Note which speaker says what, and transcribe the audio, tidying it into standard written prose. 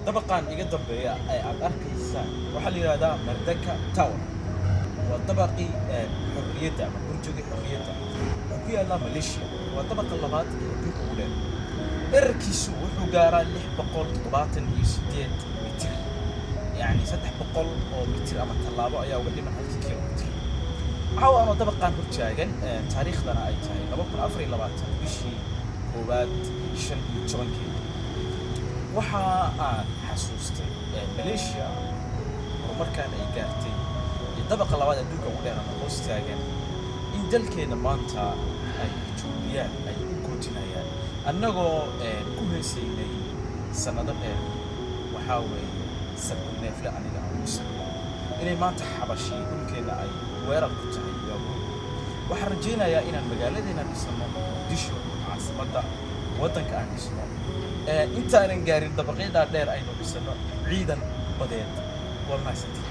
Speaker 1: طبقا يقدر أركيسان وحلي هذا مردكة تاور وطبقي حريته أما برجوك حريته وكي الله ماليشيا وطبق اللبات يدوك أولاد إركيسو وحجارة اللي بقول طباطن يسديد متر يعني 300 أو متر أما طلابة يا ولدي من 1000 كيلو متر عاو أنا طبقا برجاجن تاريخنا أي تاريخ لبقى أفري لبات بشي كوبات شن يتشونكي waxa aan xasuustay Malaysia oo markaan ay gaartay dabaqa labaad adduunka ugu dheer ama hoos taagan in dalkeena maanta ay Itoobiya ay u goojinayaan annagoo ku heesaynay sanado dheer waxa weeye sabab neefle aniga aan u sameeyay inay maanta xabashi dhulkeena ay weerar ku tahay waxaan rajaynayaa inaan magaaladeena dhisno disho caasimadda waddanka aan dhisno inta aanan gaarin dabaqyada dheer aynu dhisano ciidan badeed waa mahadsantihiin